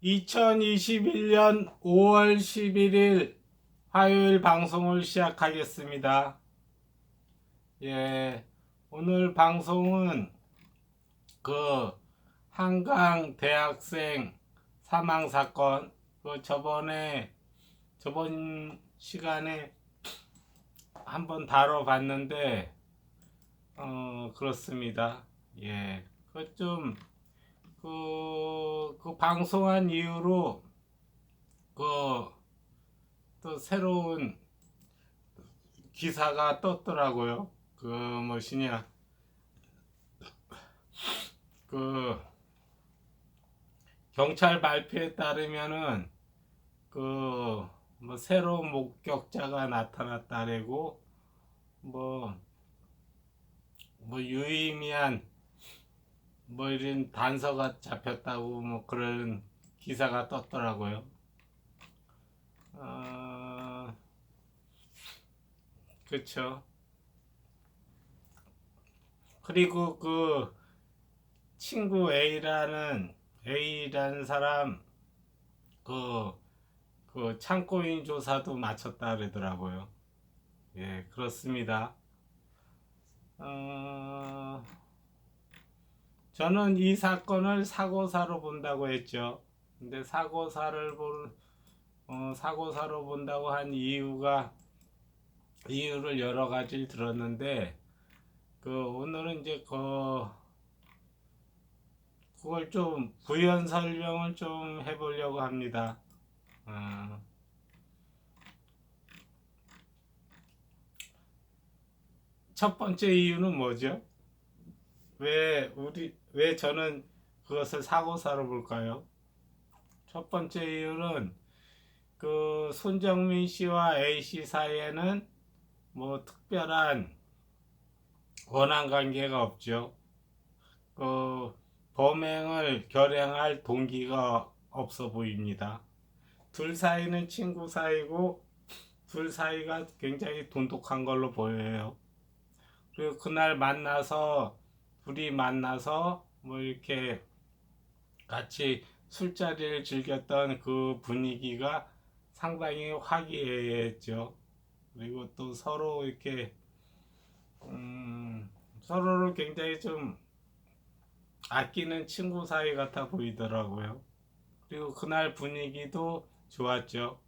2021년 5월 11일 화요일 방송을 시작하겠습니다. 예, 오늘 방송은 그 한강 대학생 사망 사건, 저번 시간에 한번 다뤄봤는데, 그렇습니다. 예, 그 방송한 이후로 또 새로운 기사가 떴더라고요. 무엇이냐, 그 경찰 발표에 따르면은 새로운 목격자가 나타났다래고, 뭐 유의미한 이런 단서가 잡혔다고 그런 기사가 떴더라고요. 그쵸. 그리고 친구 A라는 사람 창고인 조사도 마쳤다 그러더라고요. 예, 그렇습니다. 저는 이 사건을 사고사로 본다고 했죠. 근데 사고사로 본다고 한 이유를 여러 가지를 들었는데, 오늘은 이제 그걸 좀 부연 설명을 좀 해보려고 합니다. 첫 번째 이유는 뭐죠? 왜 저는 그것을 사고사로 볼까요? 첫 번째 이유는 손정민 씨와 A 씨 사이에는 특별한 원한 관계가 없죠. 범행을 결행할 동기가 없어 보입니다. 둘 사이는 친구 사이고, 둘 사이가 굉장히 돈독한 걸로 보여요. 그리고 둘이 만나서 이렇게 같이 술자리를 즐겼던 그 분위기가 상당히 화기애애했죠. 그리고 또 서로 이렇게 서로를 굉장히 좀 아끼는 친구 사이 같아 보이더라고요. 그리고 그날 분위기도 좋았죠.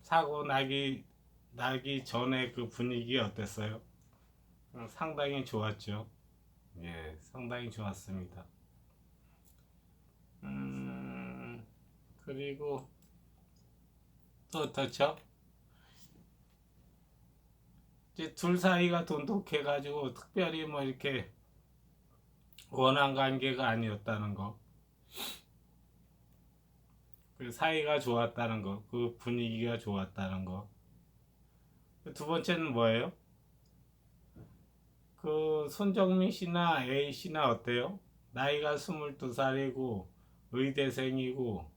사고 나기 전에 그 분위기 어땠어요? 상당히 좋았죠. 예, 상당히 좋았습니다. 그리고 또 어떻죠? 이제 둘 사이가 돈독해가지고 특별히 이렇게 원한 관계가 아니었다는 거. 그 사이가 좋았다는 거. 그 분위기가 좋았다는 거. 두 번째는 뭐예요? 손정민 씨나 A 씨나 어때요? 나이가 22살이고 의대생이고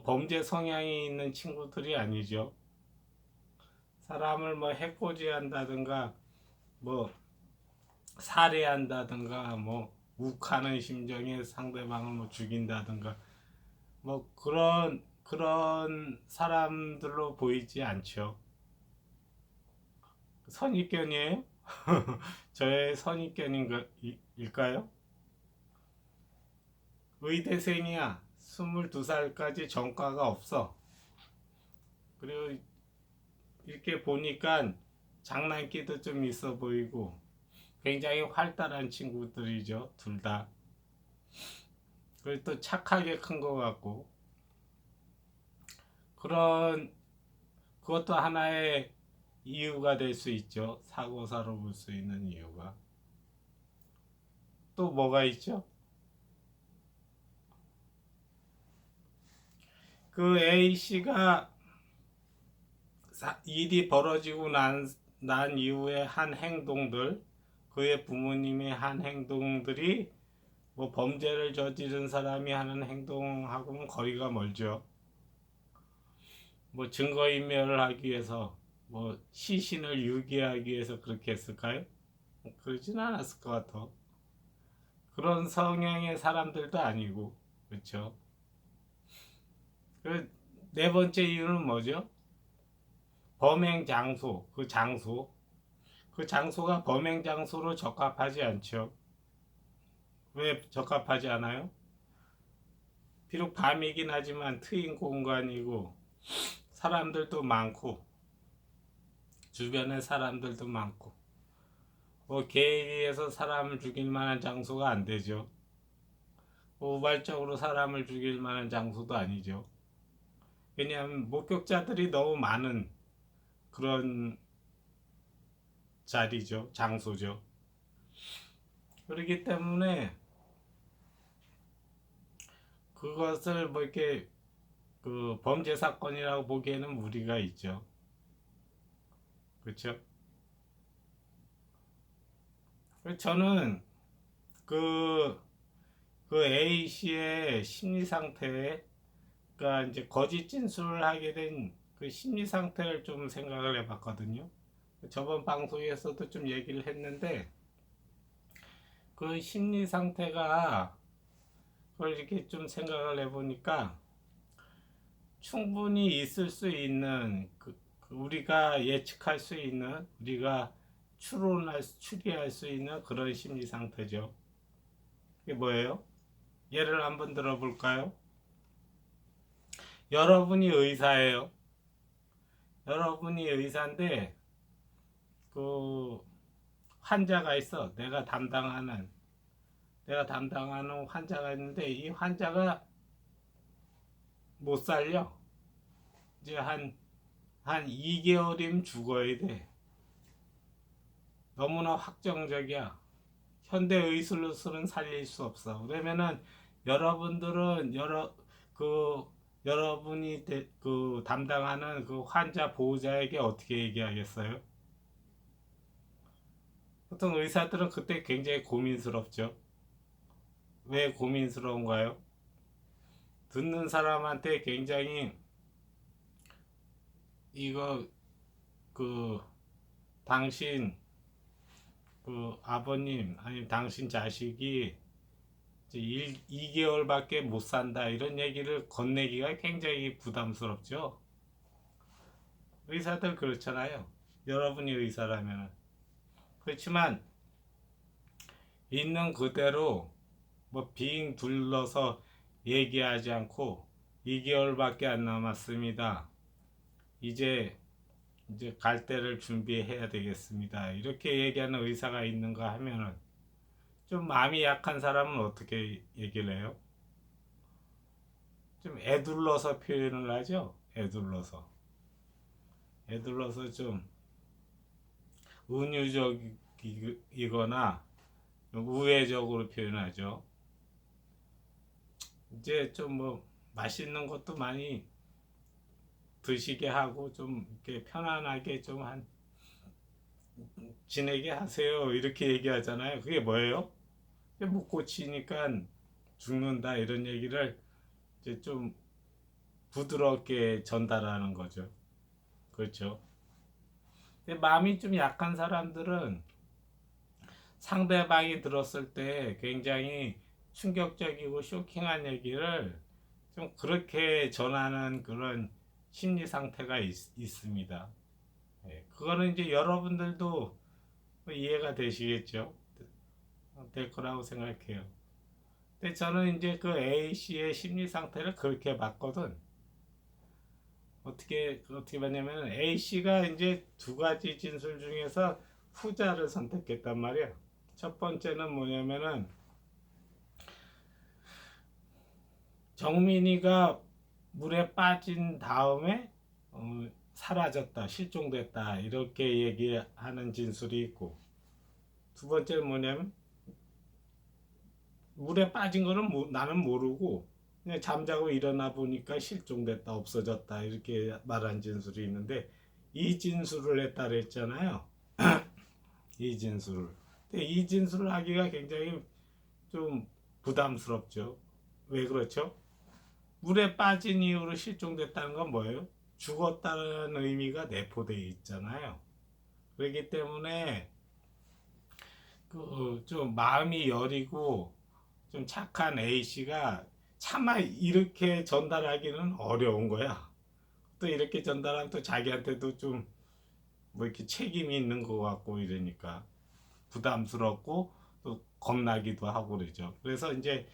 범죄 성향이 있는 친구들이 아니죠. 사람을 해코지한다든가 살해한다든가 욱하는 심정에 상대방을 죽인다든가 그런 사람들로 보이지 않죠. 선입견이에요? 저의 선입견일까요? 의대생이야. 22살까지 전과가 없어. 그리고 이렇게 보니까 장난기도 좀 있어 보이고 굉장히 활달한 친구들이죠. 둘 다. 그리고 또 착하게 큰 것 같고, 그것도 하나의 이유가 될 수 있죠. 사고사로 볼 수 있는 이유가. 또 뭐가 있죠? A씨가 일이 벌어지고 난 이후에 한 행동들, 그의 부모님의 한 행동들이 범죄를 저지른 사람이 하는 행동하고는 거리가 멀죠. 증거인멸을 하기 위해서, 시신을 유기하기 위해서 그렇게 했을까요? 그러진 않았을 것 같아. 그런 성향의 사람들도 아니고, 그렇죠? 그 네 번째 이유는 뭐죠? 범행 장소, 그 장소가 범행 장소로 적합하지 않죠. 왜 적합하지 않아요? 비록 밤이긴 하지만 트인 공간이고 사람들도 많고 주변에 사람들도 많고 뭐 개인에서 사람을 죽일 만한 장소가 안 되죠. 우발적으로 사람을 죽일 만한 장소도 아니죠. 왜냐하면 목격자들이 너무 많은 그런 자리죠, 장소죠. 그렇기 때문에 그것을 뭐 이렇게 그 범죄 사건이라고 보기에는 무리가 있죠. 그렇죠? 저는 그, 그 A 씨의 심리 상태가 이제 거짓 진술을 하게 된 그 심리 상태를 좀 생각을 해봤거든요. 저번 방송에서도 좀 얘기를 했는데 그 심리 상태가 그걸 이렇게 좀 생각을 해보니까 충분히 있을 수 있는 그 우리가 예측할 수 있는 우리가 추리할 수 있는 그런 심리 상태죠. 이게 뭐예요? 예를 한번 들어볼까요? 여러분이 의사예요. 여러분이 의사인데 그 환자가 있어. 내가 담당하는 환자가 있는데 이 환자가 못 살려. 이제 한 2개월이면 죽어야 돼. 너무나 확정적이야. 현대 의술로서는 살릴 수 없어. 그러면은 여러분들은 그 여러분이 그 담당하는 그 환자 보호자에게 어떻게 얘기하겠어요? 보통 의사들은 그때 굉장히 고민스럽죠. 왜 고민스러운가요? 듣는 사람한테 굉장히 이거 그 당신 그 아버님 아니면 당신 자식이 2개월밖에 못 산다 이런 얘기를 건네기가 굉장히 부담스럽죠. 의사들 그렇잖아요. 여러분이 의사라면. 그렇지만 있는 그대로 뭐 빙 둘러서 얘기하지 않고 2개월밖에 안 남았습니다. 이제 갈 때를 준비해야 되겠습니다. 이렇게 얘기하는 의사가 있는가 하면은 좀 마음이 약한 사람은 어떻게 얘기를 해요? 좀 애둘러서 표현을 하죠. 애둘러서 좀 은유적이거나 우회적으로 표현하죠. 이제 좀 뭐 맛있는 것도 많이 드시게 하고 좀 이렇게 편안하게 좀 지내게 하세요. 이렇게 얘기하잖아요. 그게 뭐예요? 못 고치니까 죽는다 이런 얘기를 이제 좀 부드럽게 전달하는 거죠. 그렇죠. 근데 마음이 좀 약한 사람들은 상대방이 들었을 때 굉장히 충격적이고 쇼킹한 얘기를 좀 그렇게 전하는 그런 심리 상태가 있습니다. 예, 그거는 이제 여러분들도 이해가 되시겠죠? 될 거라고 생각해요. 근데 저는 이제 그 A씨의 심리 상태를 그렇게 봤거든. 어떻게 봤냐면 A씨가 이제 두 가지 진술 중에서 후자를 선택했단 말이야. 첫 번째는 뭐냐면은 정민이가 물에 빠진 다음에 사라졌다, 실종됐다 이렇게 얘기하는 진술이 있고 두 번째는 뭐냐면 물에 빠진 거는 나는 모르고 그냥 잠자고 일어나 보니까 실종됐다, 없어졌다 이렇게 말한 진술이 있는데 이 진술을 했다 그랬잖아요. 이 진술을. 근데 이 진술을 하기가 굉장히 좀 부담스럽죠. 왜 그렇죠? 물에 빠진 이후로 실종됐다는 건 뭐예요? 죽었다는 의미가 내포되어 있잖아요. 그렇기 때문에 그 좀 마음이 여리고 좀 착한 A씨가 차마 이렇게 전달하기는 어려운 거야. 또 이렇게 전달하면 또 자기한테도 좀 뭐 이렇게 책임이 있는 것 같고 이러니까 부담스럽고 또 겁나기도 하고 그러죠. 그래서 이제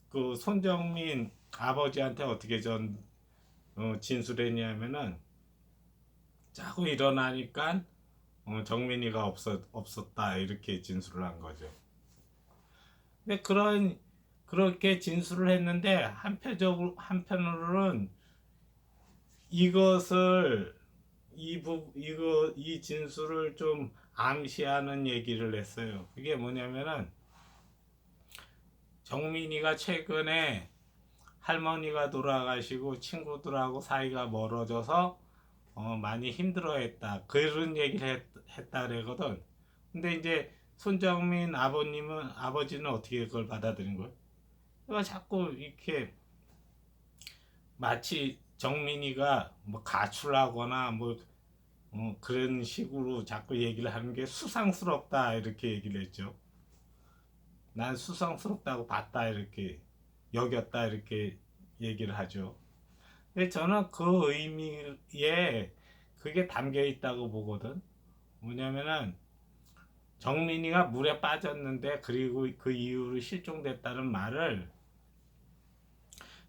그 손정민 아버지한테 어떻게 진술했냐면은 자고 일어나니까 정민이가 없었다 이렇게 진술을 한 거죠. 근데 그렇게 진술을 했는데 한편으로는 이것을 이 진술을 좀 암시하는 얘기를 했어요. 그게 뭐냐면은 정민이가 최근에 할머니가 돌아가시고 친구들하고 사이가 멀어져서 많이 힘들어했다. 그런 얘기를 했다 그러거든. 근데 이제 손정민 아버지는 어떻게 그걸 받아들인 거예요? 그러니까 자꾸 이렇게 마치 정민이가 뭐 가출하거나 뭐 그런 식으로 자꾸 얘기를 하는 게 수상스럽다 이렇게 얘기를 했죠. 난 수상스럽다고 봤다 이렇게 여겼다 이렇게 얘기를 하죠. 근데 저는 그 의미에 그게 담겨 있다고 보거든. 뭐냐면은 정민이가 물에 빠졌는데 그리고 그 이후로 실종됐다는 말을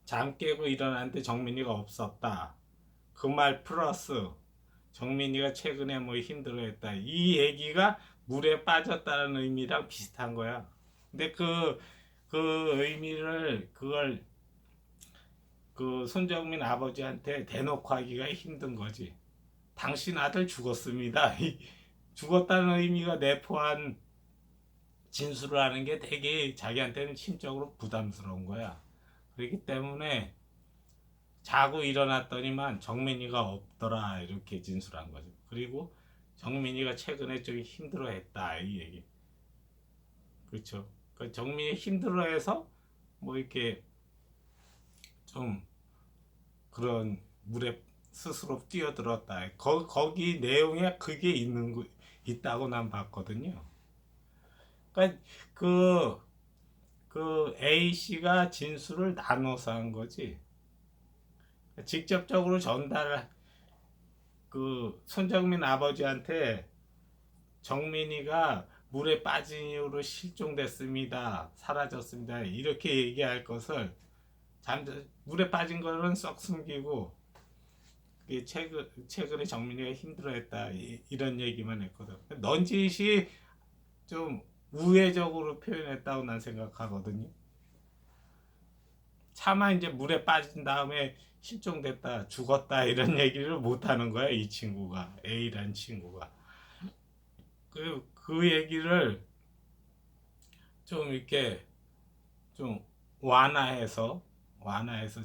잠 깨고 일어났는데 정민이가 없었다. 그 말 플러스 정민이가 최근에 뭐 힘들어했다. 이 얘기가 물에 빠졌다는 의미랑 비슷한 거야. 근데 그 의미를 그걸 그 손정민 아버지한테 대놓고 하기가 힘든 거지. 당신 아들 죽었습니다. 죽었다는 의미가 내포한 진술을 하는 게 되게 자기한테는 심적으로 부담스러운 거야. 그렇기 때문에 자고 일어났더니만 정민이가 없더라 이렇게 진술한 거죠. 그리고 정민이가 최근에 좀 힘들어했다 이 얘기. 그렇죠. 그 정민이 힘들어해서 뭐 이렇게 좀 그런 물에 스스로 뛰어들었다. 거기 내용에 그게 있다고 난 봤거든요. 그러니까 그, 그 A 씨가 진술을 나눠서 한 거지. 직접적으로 그 손정민 아버지한테 정민이가 물에 빠진 이후로 실종됐습니다. 사라졌습니다. 이렇게 얘기할 것을 물에 빠진 거는 썩 숨기고 최근에 정민이가 힘들어했다 이런 얘기만 했거든. 넌지시 좀 우회적으로 표현했다고 난 생각하거든요. 차마 이제 물에 빠진 다음에 실종됐다, 죽었다 이런 얘기를 못 하는 거야 이 친구가 A란 친구가. 그 얘기를 좀 이렇게 좀 완화해서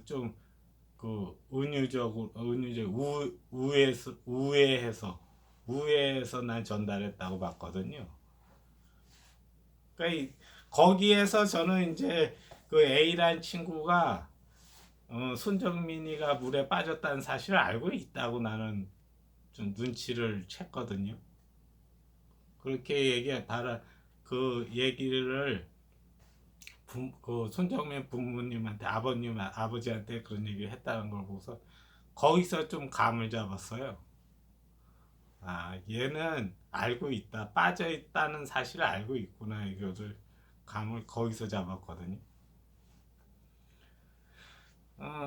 좀 그 우회해서 난 전달했다고 봤거든요. 그러니까 거기에서 저는 이제 그 A란 친구가 손정민이가 물에 빠졌다는 사실을 알고 있다고 나는 좀 눈치를 챘거든요. 그렇게 그 얘기를 그 손정민 부모님한테 아버지한테 그런 얘기를 했다는 걸 보고서 거기서 좀 감을 잡았어요. 아, 얘는 알고 있다. 빠져 있다는 사실을 알고 있구나. 이거를 감을 거기서 잡았거든요.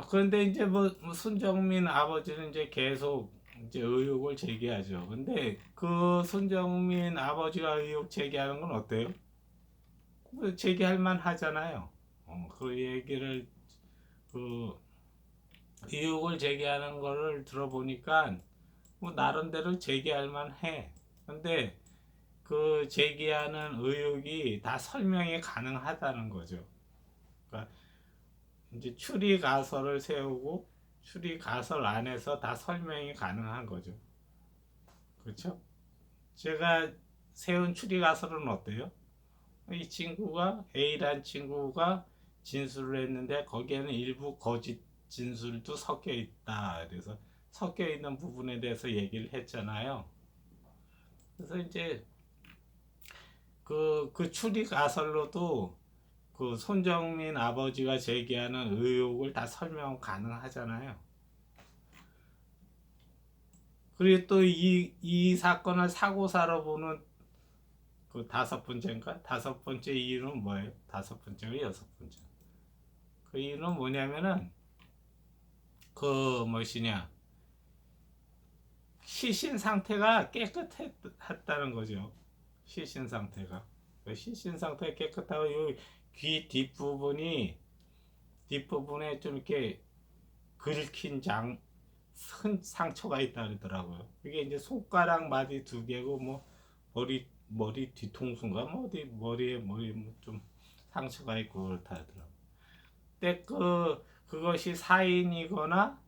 그런데 이제 뭐 손정민 아버지는 이제 계속 이제 의혹을 제기하죠. 근데 그 손정민 아버지가 의혹 제기하는 건 어때요? 뭐 제기할 만 하잖아요. 그 얘기를 그 의혹을 제기하는 거를 들어보니까 뭐 나름대로 제기할 만해. 근데 그 제기하는 의혹이 다 설명이 가능하다는 거죠. 그러니까 이제 추리 가설을 세우고 추리 가설 안에서 다 설명이 가능한 거죠. 그렇죠? 제가 세운 추리 가설은 어때요? 이 친구가 A란 친구가 진술을 했는데 거기에는 일부 거짓 진술도 섞여 있다. 그래서 섞여 있는 부분에 대해서 얘기를 했잖아요. 그래서 이제 그 추리 가설로도 그 손정민 아버지가 제기하는 의혹을 다 설명 가능하잖아요. 그리고 또 이 사건을 사고사로 보는 그 다섯 번째인가? 다섯 번째 이유는 뭐예요? 다섯 번째가 여섯 번째. 그 이유는 뭐냐면은 그 무엇이냐? 시신 상태가 깨끗했다는 거죠. 시신 상태가. 시신 상태가 깨끗하고 귀 뒷부분에 좀 이렇게 긁힌 상처가 있다 그러더라고요. 이게 이제 손가락 마디 두 개고 뭐 머리 뒤통수인가 뭐 어디 머리에 뭐좀 상처가 있고 그렇다 하더라고요. 근데 그것이 사인이거나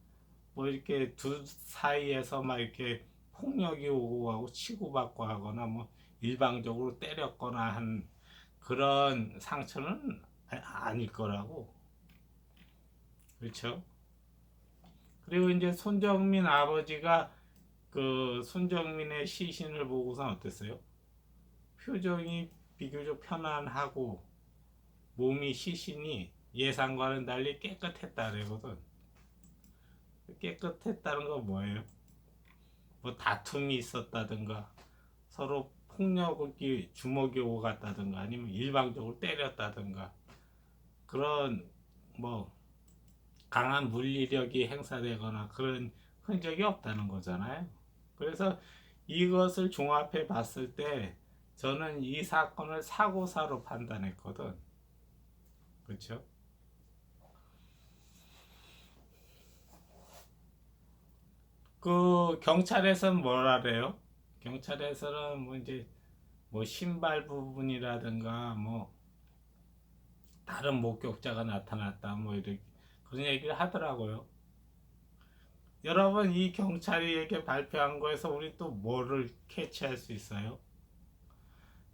뭐 이렇게 두 사이에서 막 이렇게 폭력이 오고 하고 치고받고 하거나 뭐 일방적으로 때렸거나 한 그런 상처는 아닐 거라고. 그렇죠? 그리고 이제 손정민 아버지가 그 손정민의 시신을 보고서 어땠어요? 표정이 비교적 편안하고 몸이 시신이 예상과는 달리 깨끗했다 그러거든. 깨끗했다는 건 뭐예요? 뭐 다툼이 있었다든가 서로 폭력이 주먹이 오고 갔다든가 아니면 일방적으로 때렸다든가 그런 뭐 강한 물리력이 행사되거나 그런 흔적이 없다는 거잖아요. 그래서 이것을 종합해 봤을 때 저는 이 사건을 사고사로 판단했거든. 그렇죠? 그 경찰에서는 뭐라 그래요? 경찰에서는 뭐 이제 뭐 신발 부분이라든가 뭐 다른 목격자가 나타났다 뭐 이렇게 그런 얘기를 하더라고요. 여러분 이 경찰이 이렇게 발표한 거에서 우리 또 뭐를 캐치할 수 있어요?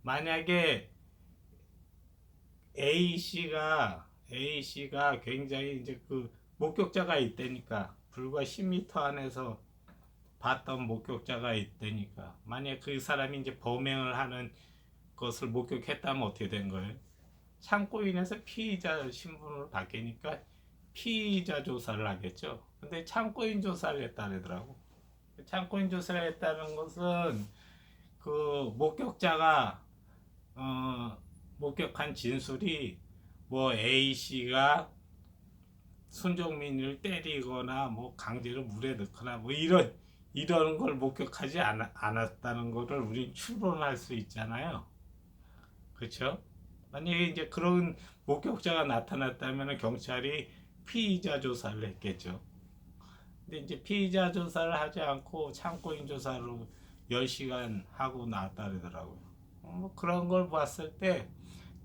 만약에 A 씨가 굉장히 이제 그 목격자가 있다니까 불과 10m 안에서 봤던 목격자가 있다니까 만약 그 사람이 이제 범행을 하는 것을 목격했다면 어떻게 된 거예요? 참고인에서 피의자 신분으로 바뀌니까 피의자 조사를 하겠죠. 근데 참고인 조사를 했다 그러더라고. 참고인 조사를 했다는 것은 그 목격자가 목격한 진술이 뭐 A 씨가 손정민을 때리거나 뭐 강제로 물에 넣거나 뭐 이런 걸 목격하지 않았다는 것을 우리 추론할 수 있잖아요. 그렇죠? 만약에 이제 그런 목격자가 나타났다면 경찰이 피의자 조사를 했겠죠. 근데 이제 피의자 조사를 하지 않고 참고인 조사로 10시간 하고 나왔다 그러더라고요. 뭐 그런 걸 봤을 때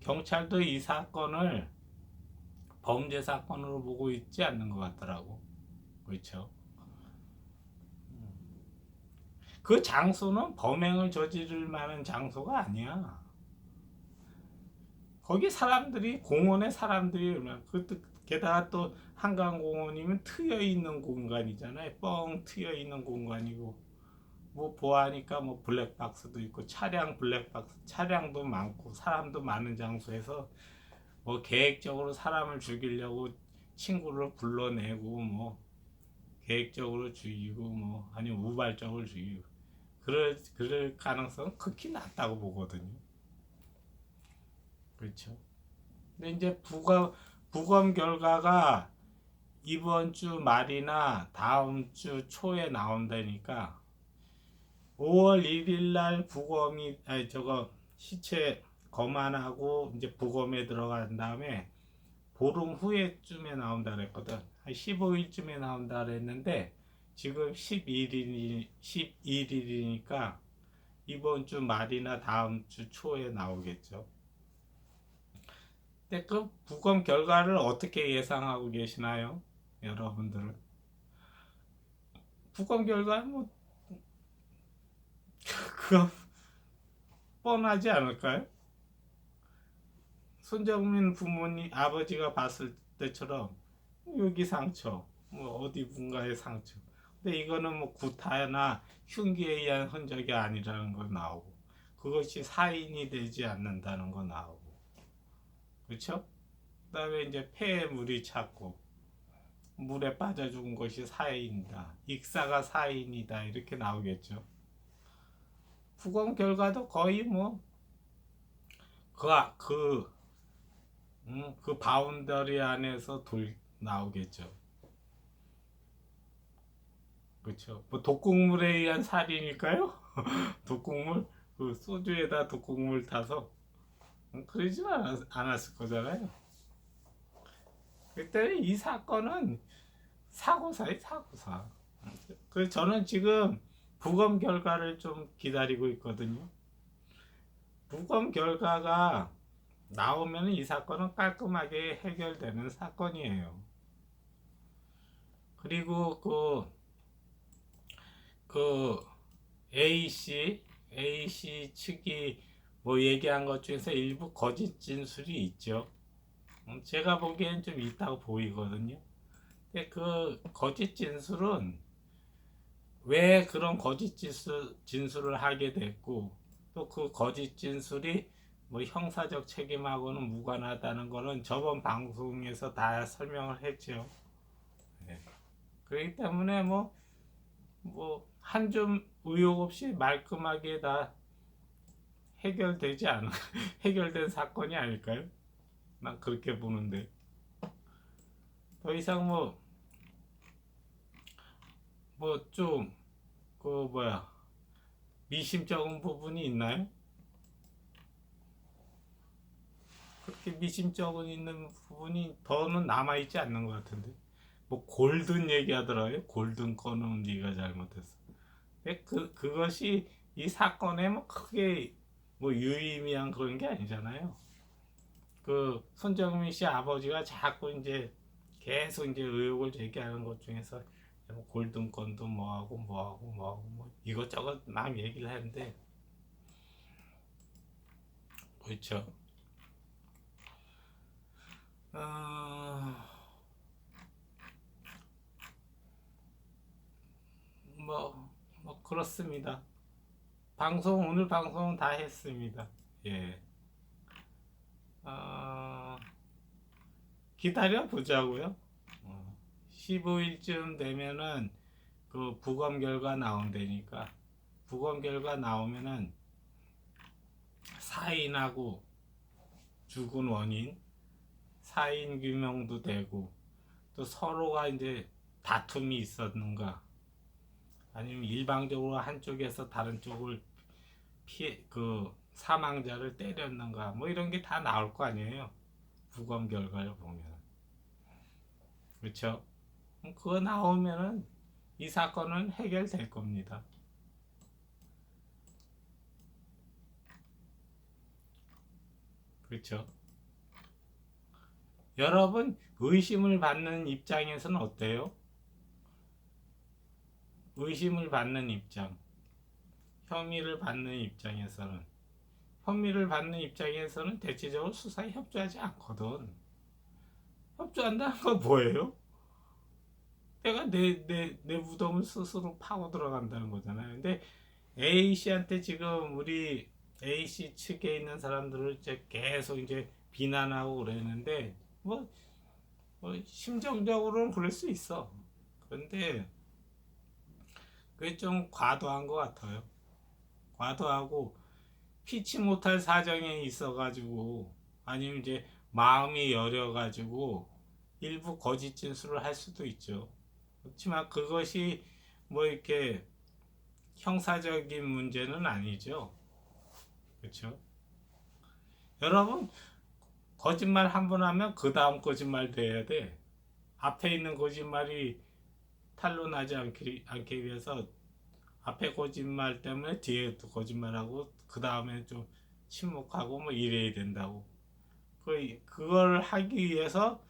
경찰도 이 사건을 범죄 사건으로 보고 있지 않는 것 같더라고. 그렇죠? 그 장소는 범행을 저지를 만한 장소가 아니야. 거기 사람들이 공원에 사람들이 얼마나 게다가 또 한강공원이면 트여 있는 공간이잖아요. 뻥 트여 있는 공간이고 뭐 보아하니까 뭐 블랙박스도 있고 차량 블랙박스 차량도 많고 사람도 많은 장소에서 뭐 계획적으로 사람을 죽이려고 친구를 불러내고 뭐 계획적으로 죽이고 뭐 아니면 우발적으로 죽이고 그럴 가능성은 극히 낮다고 보거든요. 그렇죠. 근데 이제 부검 결과가 이번 주 말이나 다음 주 초에 나온다니까 5월 1일 날 부검이 아니 저거 시체 검안하고 이제 부검에 들어간 다음에 보름 후에쯤에 나온다 그랬거든. 한 15일쯤에 나온다 그랬는데 지금 11일이니까 이번 주 말이나 다음 주 초에 나오겠죠. 근데 그 부검 결과를 어떻게 예상하고 계시나요? 여러분들은 부검 결과 뭐 그거 뻔하지 않을까요? 손정민 부모님 아버지가 봤을 때처럼 여기 상처 뭐 어디 뭔가의 상처 근데 이거는 뭐 구타나 흉기에 의한 흔적이 아니라는 거 나오고 그것이 사인이 되지 않는다는 거 나오고 그렇죠? 그다음에 이제 폐에 물이 찼고 물에 빠져 죽은 것이 사인이다. 익사가 사인이다. 이렇게 나오겠죠. 부검 결과도 거의 뭐 그, 그, 그 바운더리 안에서 나오겠죠. 그렇죠. 뭐 독극물에 의한 살인일까요? 독극물? 그 소주에다 독극물 타서 그러진 않았을 거잖아요. 그때 이 사건은 사고사의 사고사. 그 저는 지금 부검 결과를 좀 기다리고 있거든요. 부검 결과가 나오면 이 사건은 깔끔하게 해결되는 사건이에요. 그리고 그 A 측이 뭐 얘기한 것 중에서 일부 거짓 진술이 있죠. 제가 보기엔 좀 있다고 보이거든요. 근데 그 거짓 진술은 왜 그런 거짓 진술을 하게 됐고 또 그 거짓 진술이 뭐 형사적 책임하고는 무관하다는 거는 저번 방송에서 다 설명을 했죠. 네. 그렇기 때문에 뭐 한 점 의혹 없이 말끔하게 다 해결되지 않은 해결된 사건이 아닐까요? 난 그렇게 보는데 더 이상 좀 그 뭐야 미심쩍은 부분이 있나요? 그렇게 미심쩍은 있는 부분이 더는 남아있지 않는 것 같은데 뭐 골든 얘기하더라고요. 골든 건은 네가 잘못했어. 근데 그것이 이 사건에 뭐 크게 뭐 유의미한 그런 게 아니잖아요. 그 손정민 씨 아버지가 자꾸 이제 계속 이제 의혹을 제기하는 것 중에서 뭐 골든 건도 뭐하고 이것저것 막 얘기를 하는데 그렇죠. 어, 뭐 그렇습니다. 오늘 방송은 다 했습니다. 예. 어, 기다려 보자고요. 15일쯤 되면은 그 부검 결과 나온다니까. 부검 결과 나오면은 사인하고 죽은 원인, 사인 규명도 되고 또 서로가 이제 다툼이 있었는가 아니면 일방적으로 한쪽에서 다른 쪽을 그 사망자를 때렸는가 뭐 이런 게 다 나올 거 아니에요. 부검 결과를 보면. 그렇죠? 그거 나오면은 이 사건은 해결될 겁니다. 그렇죠? 여러분 의심을 받는 입장에서는 어때요? 의심을 받는 입장, 혐의를 받는 입장에서는 대체적으로 수사에 협조하지 않거든. 협조한다는 건 뭐예요? 내가 내 무덤을 스스로 파고 들어간다는 거잖아요. 근데 A씨한테 지금 우리 A씨 측에 있는 사람들을 이제 계속 이제 비난하고 그랬는데 뭐 심정적으로는 그럴 수 있어. 그런데 그게 좀 과도한 것 같아요. 과도하고 피치 못할 사정에 있어가지고 아니면 이제 마음이 여려가지고 일부 거짓 진술을 할 수도 있죠. 그렇지만 그것이 뭐 이렇게 형사적인 문제는 아니죠. 그렇죠? 여러분 거짓말 한 번 하면 그 다음 거짓말도 해야 돼. 앞에 있는 거짓말이 탄로나지 않기 위해서 앞에 거짓말 때문에 뒤에 또 거짓말하고 그 다음에 좀 침묵하고 뭐 이래야 된다고. 그걸 하기 위해서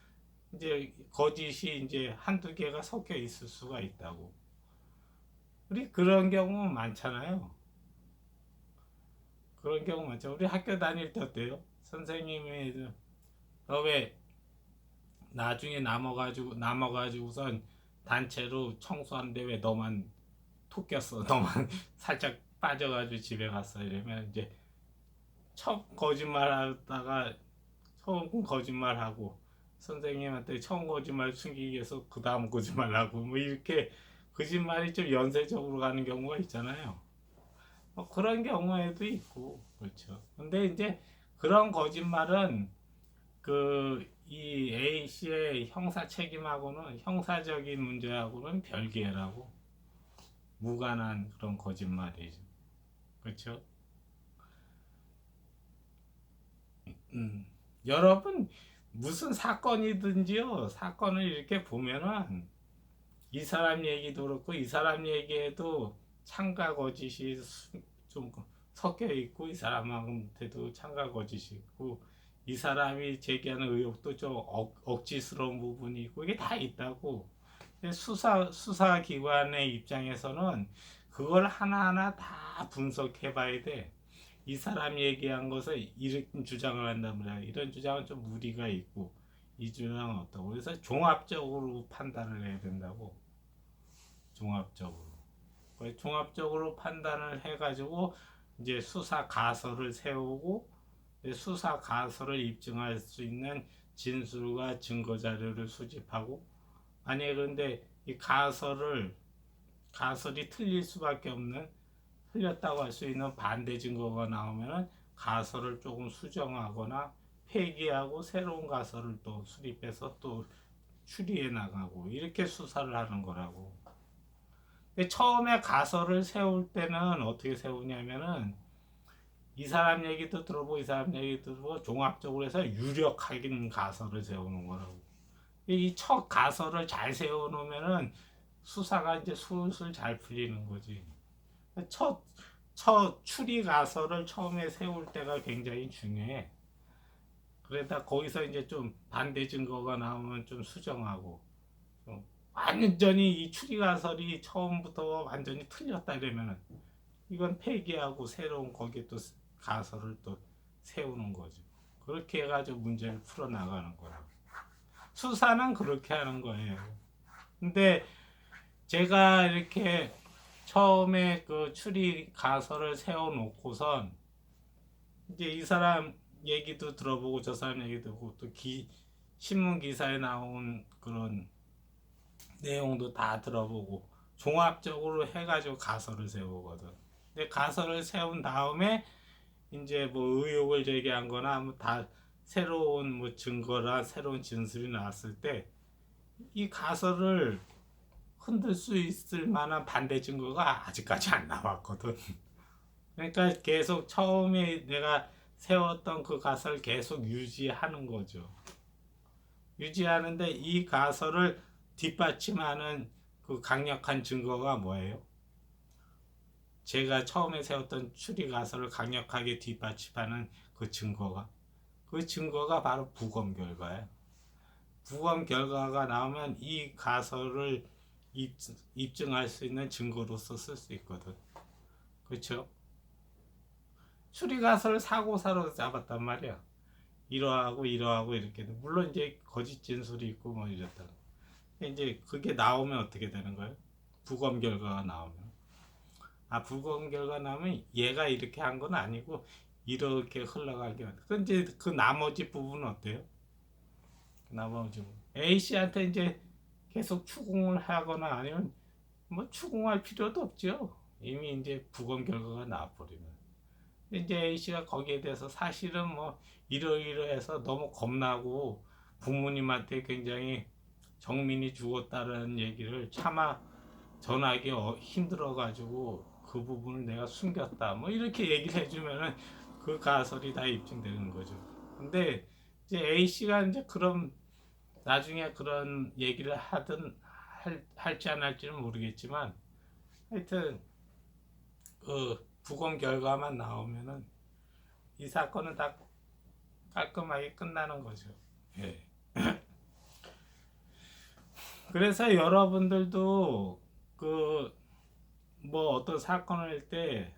이제 거짓이 이제 한두 개가 섞여 있을 수가 있다고. 우리 그런 경우 많잖아요. 그런 경우 많죠. 우리 학교 다닐 때 어때요? 선생님이 너 왜 나중에 남아가지고선 단체로 청소하는데 왜 너만 톡 꼈어? 너만 살짝 빠져가지고 집에 갔어? 이러면 이제 처음 거짓말하다가 처음 거짓말하고 선생님한테 처음 거짓말 숨기기 위해서 그 다음 거짓말하고 뭐 이렇게 거짓말이 좀 연쇄적으로 가는 경우가 있잖아요. 뭐 그런 경우에도 있고 그렇죠. 근데 이제 그런 거짓말은 이 A 씨의 형사 책임하고는 형사적인 문제하고는 별개라고 무관한 그런 거짓말이죠. 그렇죠? 음. 여러분 무슨 사건이든지요. 사건을 이렇게 보면은 이 사람 얘기도 그렇고 이 사람 얘기에도 참가 거짓이 좀 섞여 있고 이 사람한테도 참가 거짓이 있고 이 사람이 제기하는 의혹도 좀 억지스러운 부분이 있고 이게 다 있다고. 수사기관의 입장에서는 그걸 하나하나 다 분석해 봐야 돼. 이 사람 얘기한 것을 이런 주장을 한단 말이야. 이런 주장은 좀 무리가 있고 이 주장은 어떻고. 그래서 종합적으로 판단을 해야 된다고. 종합적으로. 종합적으로 판단을 해가지고 이제 수사 가설을 세우고 수사 가설을 입증할 수 있는 진술과 증거 자료를 수집하고 아니 그런데 이 가설이 틀릴 수밖에 없는 틀렸다고 할 수 있는 반대 증거가 나오면 가설을 조금 수정하거나 폐기하고 새로운 가설을 또 수립해서 또 추리해 나가고 이렇게 수사를 하는 거라고. 처음에 가설을 세울 때는 어떻게 세우냐면은 이 사람 얘기도 들어보고 이 사람 얘기도 들어보고 종합적으로 해서 유력하긴 가설을 세우는 거라고. 이 첫 가설을 잘 세워놓으면은 수사가 이제 술술 잘 풀리는 거지. 첫, 첫 추리 가설을 처음에 세울 때가 굉장히 중요해. 그러다 거기서 이제 좀 반대 증거가 나오면 좀 수정하고 완전히 이 추리 가설이 처음부터 완전히 틀렸다 이러면은 이건 폐기하고 새로운 거기에 또 가설을 또 세우는 거죠. 그렇게 해가지고 문제를 풀어 나가는 거라고. 수사는 그렇게 하는 거예요. 근데 제가 이렇게 처음에 그 추리 가설을 세워놓고선 이제 이 사람 얘기도 들어보고 저 사람 얘기도 듣고 또 신문 기사에 나온 그런 내용도 다 들어보고 종합적으로 해가지고 가설을 세우거든. 근데 가설을 세운 다음에 이제 뭐 의혹을 제기한 거나 뭐 다 새로운 뭐 증거나 새로운 진술이 나왔을 때 이 가설을 흔들 수 있을 만한 반대 증거가 아직까지 안 나왔거든. 그러니까 계속 처음에 내가 세웠던 그 가설을 계속 유지하는 거죠. 유지하는데 이 가설을 뒷받침하는 그 강력한 증거가 뭐예요? 제가 처음에 세웠던 추리 가설을 강력하게 뒷받침하는 그 증거가 바로 부검 결과예요. 부검 결과가 나오면 이 가설을 입증할 수 있는 증거로서 쓸 수 있거든. 그렇죠? 추리 가설을 사고사로 잡았단 말이야. 이러하고 이렇게. 물론 이제 거짓 진술이 있고 뭐 이랬다. 이제 그게 나오면 어떻게 되는 거예요? 부검 결과가 나오면. 부검 결과 나오면 얘가 이렇게 한 건 아니고 이렇게 흘러가게 한다. 근데 그 나머지 부분은 어때요? 나머지 부분. A씨한테 이제 계속 추궁을 하거나 아니면 뭐 추궁할 필요도 없죠. 이미 이제 부검 결과가 나와버리면. 이제 A씨가 거기에 대해서 사실은 뭐 이러이러해서 너무 겁나고 부모님한테 굉장히 정민이 죽었다는 얘기를 차마 전하기 힘들어가지고 그 부분을 내가 숨겼다. 뭐 이렇게 얘기를 해주면은 그 가설이 다 입증되는 거죠. 근데 이제 A 씨가 이제 그런 나중에 그런 얘기를 하든 할지 안 할지는 모르겠지만 하여튼 그 부검 결과만 나오면은 이 사건은 다 깔끔하게 끝나는 거죠. 예. 그래서 여러분들도 그 뭐 어떤 사건을 할 때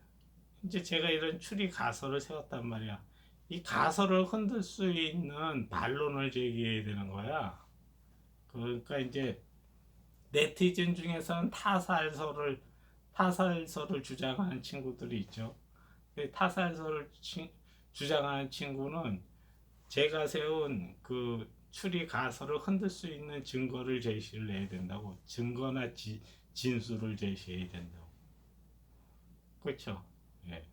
이제 제가 이런 추리 가설을 세웠단 말이야. 이 가설을 흔들 수 있는 반론을 제기해야 되는 거야. 그러니까 이제 네티즌 중에서는 타살설을 주장하는 친구들이 있죠. 타살설을 주장하는 친구는 제가 세운 그 추리 가설을 흔들 수 있는 증거를 제시를 해야 된다고. 증거나 진술을 제시해야 된다고. 그렇죠? 예.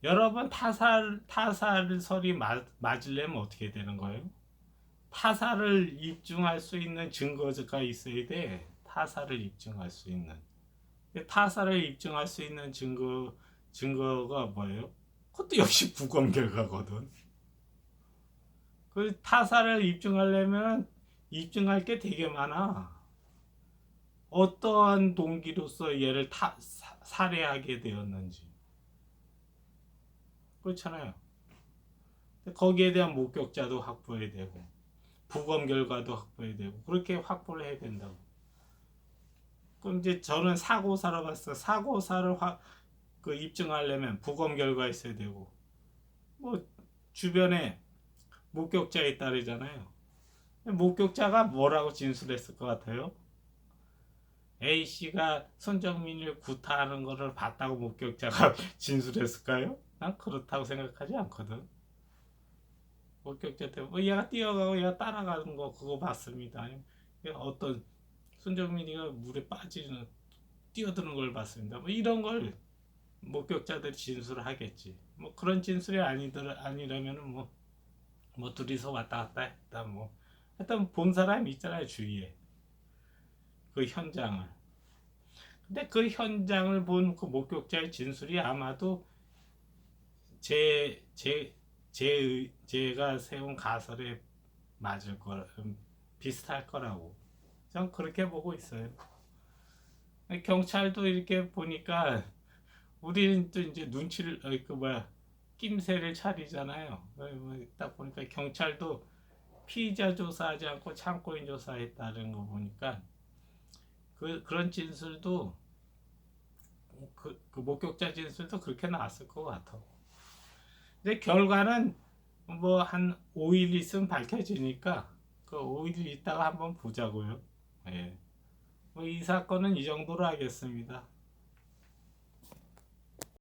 여러분 타살설이 맞으려면 어떻게 되는 거예요? 타살을 입증할 수 있는 증거가 있어야 돼. 타살을 입증할 수 있는. 타살을 입증할 수 있는 증거가 뭐예요? 그것도 역시 부검 결과거든. 그 타살을 입증하려면 입증할 게 되게 많아. 어떠한 동기로서 얘를 살해하게 되었는지. 그렇잖아요. 거기에 대한 목격자도 확보해야 되고, 부검 결과도 확보해야 되고, 그렇게 확보를 해야 된다고. 그럼 이제 저는 사고사로 봤어. 사고사를 입증하려면 부검 결과 있어야 되고, 뭐 주변에 목격자 있다르잖아요. 목격자가 뭐라고 진술했을 것 같아요? A씨가 손정민을 구타하는 것을 봤다고 목격자가 진술했을까요? 난 그렇다고 생각하지 않거든. 목격자 때문에 얘가 뛰어가고 얘가 따라가는 거 그거 봤습니다. 어떤 손정민이가 물에 빠지는 뛰어드는 걸 봤습니다. 뭐 이런 걸 목격자들이 진술을 하겠지. 뭐 그런 진술이 아니라면은 뭐 둘이서 왔다 갔다 했다 뭐 하여튼 본 사람이 있잖아요 주위에 그 현장을. 근데 그 현장을 본 그 목격자의 진술이 아마도 제가 세운 가설에 맞을 거 비슷할 거라고 전 그렇게 보고 있어요. 경찰도 이렇게 보니까 우리는 또 이제 눈치를 낌새를 차리잖아요. 딱 보니까 경찰도 피의자 조사하지 않고 참고인 조사했다는 거 보니까 그런 진술도 그 목격자 진술도 그렇게 나왔을 것 같아. 근데 결과는 뭐 한 5일 있으면 밝혀지니까 그 5일 있다가 한번 보자고요. 예. 뭐 이 사건은 이 정도로 하겠습니다.